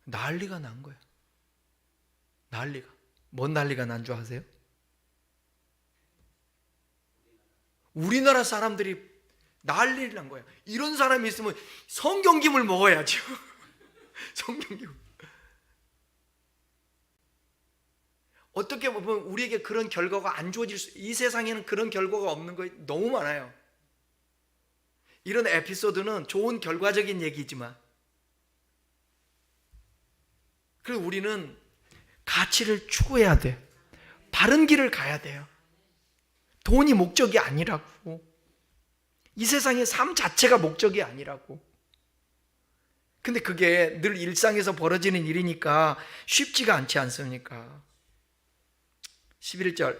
Speaker 1: 난리가 난 거예요. 난리가. 뭔 난리가 난 줄 아세요? 우리나라 사람들이 난리를 난 거예요. 이런 사람이 있으면 성경김을 먹어야죠. 성경김. 어떻게 보면 우리에게 그런 결과가 안 주어질 이 세상에는 그런 결과가 없는 거 너무 많아요. 이런 에피소드는 좋은 결과적인 얘기지만, 그리고 우리는 가치를 추구해야 돼. 바른 길을 가야 돼요. 돈이 목적이 아니라고. 이 세상의 삶 자체가 목적이 아니라고. 근데 그게 늘 일상에서 벌어지는 일이니까 쉽지가 않지 않습니까? 11절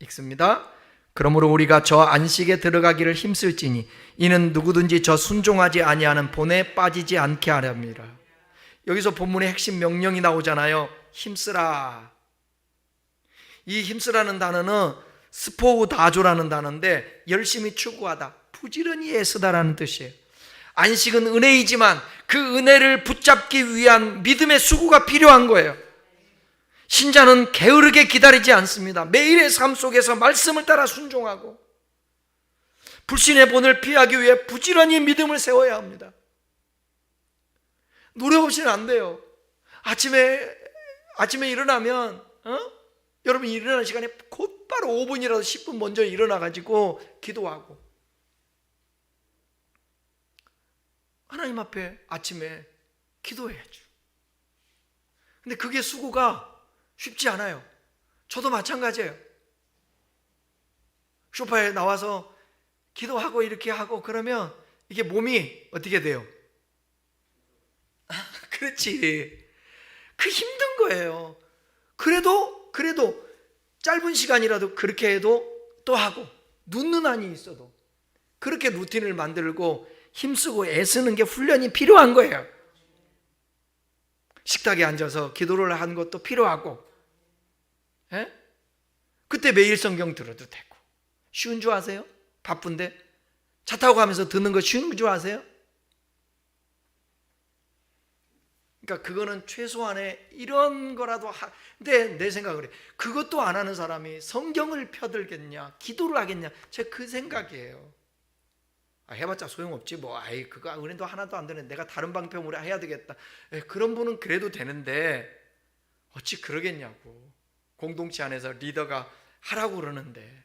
Speaker 1: 읽습니다. 그러므로 우리가 저 안식에 들어가기를 힘쓸지니 이는 누구든지 저 순종하지 아니하는 본에 빠지지 않게 하렵니다. 여기서 본문의 핵심 명령이 나오잖아요. 힘쓰라. 이 힘쓰라는 단어는 스포우다조라는 단어인데 열심히 추구하다, 부지런히 애쓰다라는 뜻이에요. 안식은 은혜이지만 그 은혜를 붙잡기 위한 믿음의 수고가 필요한 거예요. 신자는 게으르게 기다리지 않습니다. 매일의 삶 속에서 말씀을 따라 순종하고 불신의 본을 피하기 위해 부지런히 믿음을 세워야 합니다. 노력 없이는 안 돼요. 아침에 일어나면 여러분 일어나는 시간에 곧바로 5분이라도 10분 먼저 일어나가지고 기도하고 하나님 앞에 아침에 기도해야죠. 근데 그게 수고가 쉽지 않아요. 저도 마찬가지예요. 소파에 나와서 기도하고 이렇게 하고 그러면 이게 몸이 어떻게 돼요? 그렇지. 그 힘든 거예요. 그래도 짧은 시간이라도 그렇게 해도 또 하고 눕는 한이 있어도 그렇게 루틴을 만들고 힘쓰고 애쓰는 게 훈련이 필요한 거예요. 식탁에 앉아서 기도를 하는 것도 필요하고, 예? 그때 매일 성경 들어도 되고. 쉬운 줄 아세요? 바쁜데 차 타고 가면서 듣는 거 쉬운 줄 아세요? 그러니까 그거는 최소한의 이런 거라도 근데 내 생각은 그래. 그것도 안 하는 사람이 성경을 펴들겠냐, 기도를 하겠냐, 제 그 생각이에요. 해봤자 소용없지 뭐. 아이 그거 은혜도 하나도 안 되네. 내가 다른 방편으로 해야 되겠다. 그런 분은 그래도 되는데 어찌 그러겠냐고. 공동체 안에서 리더가 하라고 그러는데.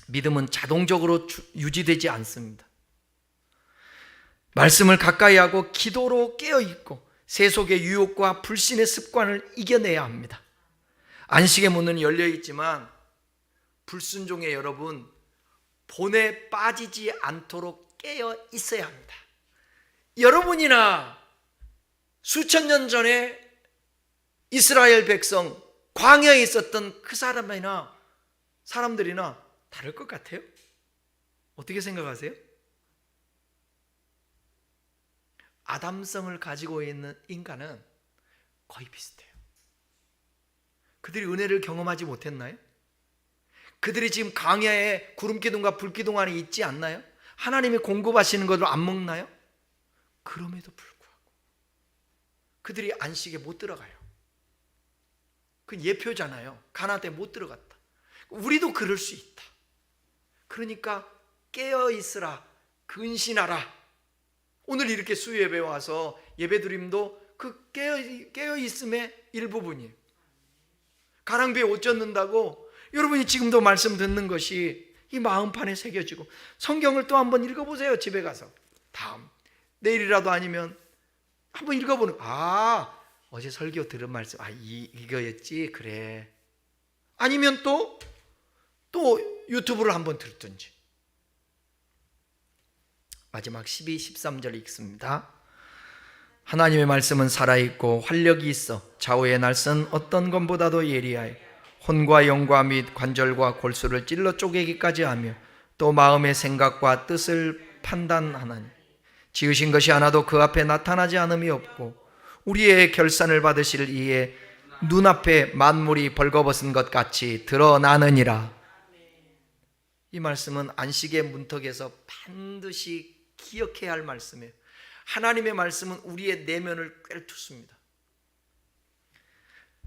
Speaker 1: 믿음은 자동적으로 유지되지 않습니다. 말씀을 가까이 하고 기도로 깨어있고 세속의 유혹과 불신의 습관을 이겨내야 합니다. 안식의 문은 열려있지만 불순종의 여러분, 본에 빠지지 않도록 깨어 있어야 합니다. 여러분이나 수천 년 전에 이스라엘 백성 광야에 있었던 그 사람들이나 다를 것 같아요? 어떻게 생각하세요? 아담성을 가지고 있는 인간은 거의 비슷해요. 그들이 은혜를 경험하지 못했나요? 그들이 지금 광야에 구름기둥과 불기둥 안에 있지 않나요? 하나님이 공급하시는 것을 안 먹나요? 그럼에도 불구하고 그들이 안식에 못 들어가요. 그건 예표잖아요. 가나안에 못 들어갔다. 우리도 그럴 수 있다. 그러니까 깨어있으라, 근신하라. 오늘 이렇게 수요예배 와서 예배드림도 그 깨어있음의 일부분이에요. 가랑비에 옷 젖는다고 여러분이 지금도 말씀 듣는 것이 이 마음판에 새겨지고, 성경을 또 한번 읽어보세요. 집에 가서 내일이라도 아니면 한번 읽어보는, 어제 설교 들은 말씀 이거였지 그래. 아니면 또 유튜브를 한번 듣든지. 마지막 12, 13절 읽습니다. 하나님의 말씀은 살아있고 활력이 있어 좌우의 날선 어떤 것보다도 예리하여 혼과 영과 및 관절과 골수를 찔러 쪼개기까지 하며 또 마음의 생각과 뜻을 판단하나니 지으신 것이 하나도 그 앞에 나타나지 않음이 없고 우리의 결산을 받으실 이에 눈앞에 만물이 벌거벗은 것 같이 드러나느니라. 이 말씀은 안식의 문턱에서 반드시 기억해야 할 말씀이에요. 하나님의 말씀은 우리의 내면을 꿰뚫습니다.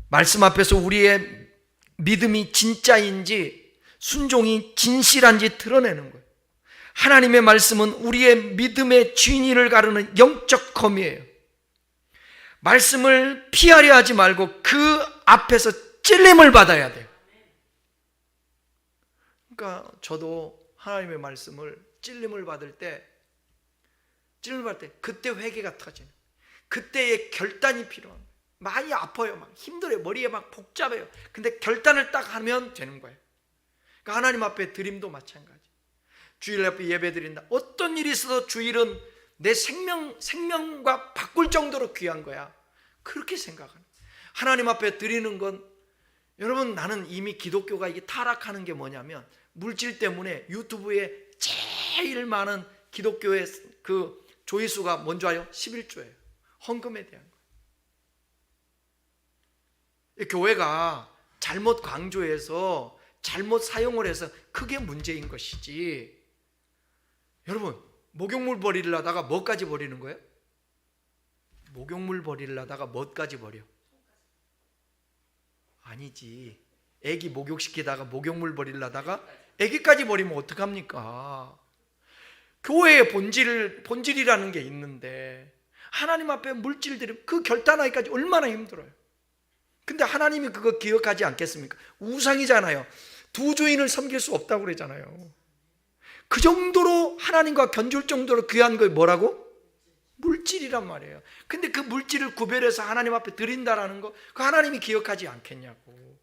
Speaker 1: 말씀 앞에서 우리의 믿음이 진짜인지 순종이 진실한지 드러내는 거예요. 하나님의 말씀은 우리의 믿음의 진위를 가르는 영적 검이에요. 말씀을 피하려 하지 말고 그 앞에서 찔림을 받아야 돼요. 그러니까 저도 하나님의 말씀을 찔림을 받을 때 그때 회개가 터지는, 그때의 결단이 필요한 거예요. 많이 아파요. 막 힘들어요. 머리에 막 복잡해요. 근데 결단을 딱 하면 되는 거예요. 그러니까 하나님 앞에 드림도 마찬가지. 주일 앞에 예배 드린다. 어떤 일이 있어도 주일은 내 생명과 바꿀 정도로 귀한 거야. 그렇게 생각하는. 하나님 앞에 드리는 건, 여러분, 나는 이미 기독교가 이게 타락하는 게 뭐냐면 물질 때문에 유튜브에 제일 많은 기독교의 그 조회수가 뭔지 알아요? 11조예요. 헌금에 대한 거예요. 교회가 잘못 강조해서 잘못 사용을 해서 그게 문제인 것이지. 여러분, 목욕물 버리려 하다가 뭐까지 버리는 거예요? 목욕물 버리려 하다가 뭐까지 버려? 아니지. 애기 목욕시키다가 목욕물 버리려 하다가 애기까지 버리면 어떡합니까? 교회의 본질이라는 게 있는데 하나님 앞에 물질들이 그 결단하기까지 얼마나 힘들어요. 근데 하나님이 그거 기억하지 않겠습니까? 우상이잖아요. 두 주인을 섬길 수 없다고 그러잖아요. 그 정도로 하나님과 견줄 정도로 귀한 거 뭐라고? 물질이란 말이에요. 근데 그 물질을 구별해서 하나님 앞에 드린다라는 거, 그 하나님이 기억하지 않겠냐고.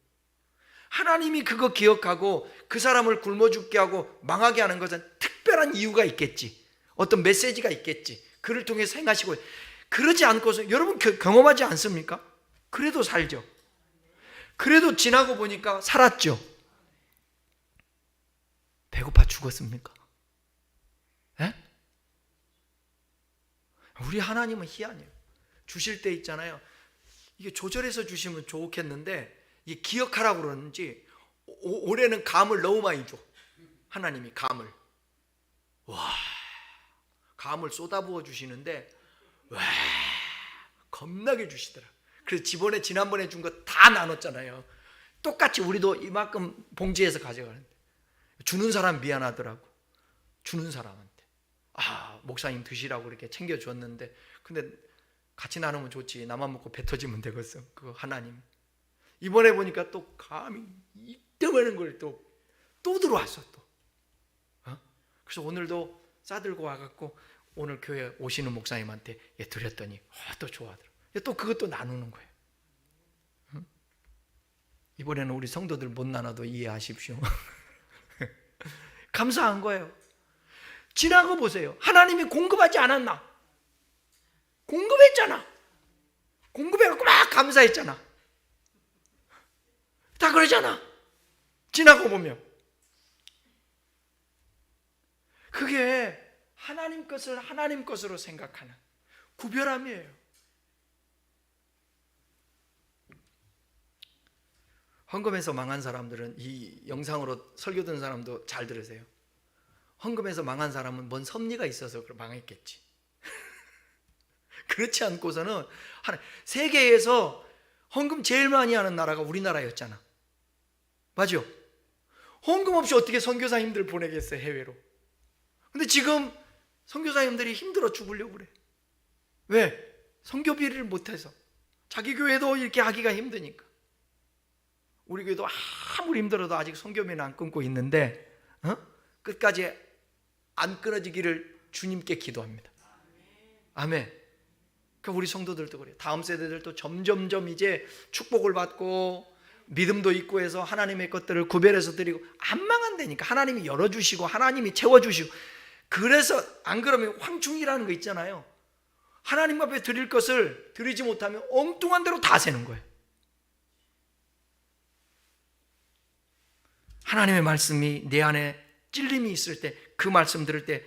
Speaker 1: 하나님이 그거 기억하고 그 사람을 굶어 죽게 하고 망하게 하는 것은 특별한 이유가 있겠지. 어떤 메시지가 있겠지. 그를 통해서 행하시고. 그러지 않고서 여러분 경험하지 않습니까? 그래도 살죠. 그래도 지나고 보니까 살았죠. 배고파 죽었습니까? 에? 우리 하나님은 희한해요. 주실 때 있잖아요. 이게 조절해서 주시면 좋겠는데 이게 기억하라고 그러는지 올해는 감을 너무 많이 줘. 하나님이 감을. 감을 쏟아부어 주시는데 겁나게 주시더라. 그래서 지난번에 준 거 다 나눴잖아요. 똑같이 우리도 이만큼 봉지에서 가져가는데 주는 사람 미안하더라고. 주는 사람한테. 목사님 드시라고 이렇게 챙겨줬는데, 근데 같이 나누면 좋지, 나만 먹고 배 터지면 되겠어. 그거 하나님. 이번에 보니까 또 감히 이때만한 걸 또 들어왔어 또. 그래서 오늘도 싸들고 와갖고 오늘 교회 오시는 목사님한테 드렸더니 또 좋아하더라고. 또 그것도 나누는 거예요. 이번에는 우리 성도들 못 나눠도 이해하십시오. 감사한 거예요. 지나고 보세요. 하나님이 공급하지 않았나? 공급했잖아. 공급해갖고 막 감사했잖아. 다 그러잖아. 지나고 보면. 그게 하나님 것을 하나님 것으로 생각하는 구별함이에요. 헌금해서 망한 사람들은, 이 영상으로 설교 듣는 사람도 잘 들으세요. 헌금해서 망한 사람은 뭔 섭리가 있어서 망했겠지. 그렇지 않고서는 세계에서 헌금 제일 많이 하는 나라가 우리나라였잖아. 맞죠? 헌금 없이 어떻게 선교사님들 보내겠어요, 해외로. 근데 지금 선교사님들이 힘들어 죽으려고 그래. 왜? 선교비를 못해서. 자기 교회도 이렇게 하기가 힘드니까. 우리 교회도 아무리 힘들어도 아직 선교비는 안 끊고 있는데 끝까지 안 끊어지기를 주님께 기도합니다. 아멘. 그러니까 우리 성도들도 그래요. 다음 세대들도 점점점 이제 축복을 받고 믿음도 있고 해서 하나님의 것들을 구별해서 드리고, 안 망한다니까. 하나님이 열어주시고 하나님이 채워주시고. 그래서 안 그러면 황충이라는 거 있잖아요. 하나님 앞에 드릴 것을 드리지 못하면 엉뚱한 대로 다 새는 거예요. 하나님의 말씀이 내 안에 찔림이 있을 때, 그 말씀 들을 때,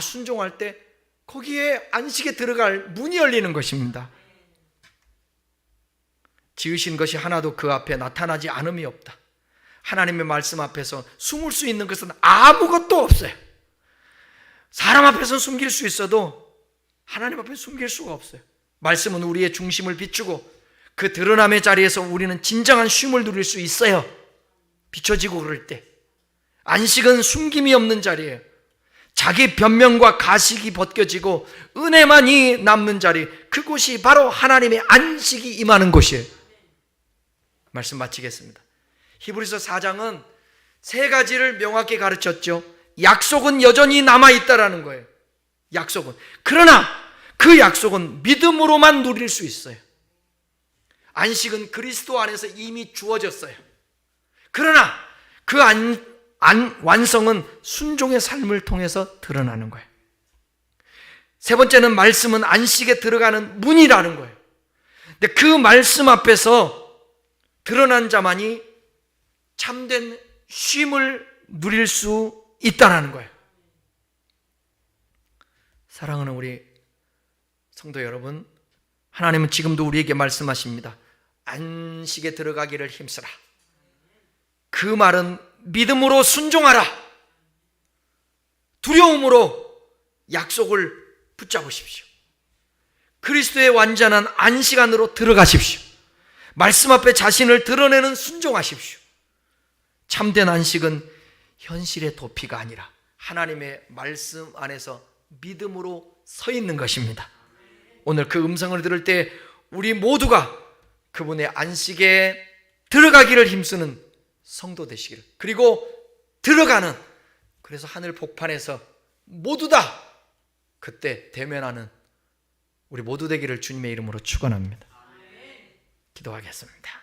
Speaker 1: 순종할 때 거기에 안식에 들어갈 문이 열리는 것입니다. 지으신 것이 하나도 그 앞에 나타나지 않음이 없다. 하나님의 말씀 앞에서 숨을 수 있는 것은 아무것도 없어요. 사람 앞에서는 숨길 수 있어도 하나님 앞에 숨길 수가 없어요. 말씀은 우리의 중심을 비추고 그 드러남의 자리에서 우리는 진정한 쉼을 누릴 수 있어요. 비춰지고 그럴 때. 안식은 숨김이 없는 자리예요. 자기 변명과 가식이 벗겨지고 은혜만이 남는 자리, 그곳이 바로 하나님의 안식이 임하는 곳이에요. 말씀 마치겠습니다. 히브리서 4장은 세 가지를 명확히 가르쳤죠. 약속은 여전히 남아있다라는 거예요. 약속은. 그러나 그 약속은 믿음으로만 누릴 수 있어요. 안식은 그리스도 안에서 이미 주어졌어요. 그러나 그 완성은 순종의 삶을 통해서 드러나는 거예요. 세 번째는 말씀은 안식에 들어가는 문이라는 거예요. 근데 그 말씀 앞에서 드러난 자만이 참된 쉼을 누릴 수 있다는 거예요. 사랑하는 우리 성도 여러분, 하나님은 지금도 우리에게 말씀하십니다. 안식에 들어가기를 힘쓰라. 그 말은 믿음으로 순종하라. 두려움으로 약속을 붙잡으십시오. 그리스도의 완전한 안식 안으로 들어가십시오. 말씀 앞에 자신을 드러내는 순종하십시오. 참된 안식은 현실의 도피가 아니라 하나님의 말씀 안에서 믿음으로 서 있는 것입니다. 오늘 그 음성을 들을 때 우리 모두가 그분의 안식에 들어가기를 힘쓰는 성도 되시기를, 그리고 들어가는, 그래서 하늘 복판에서 모두 다 그때 대면하는 우리 모두 되기를 주님의 이름으로 축원합니다. 기도하겠습니다.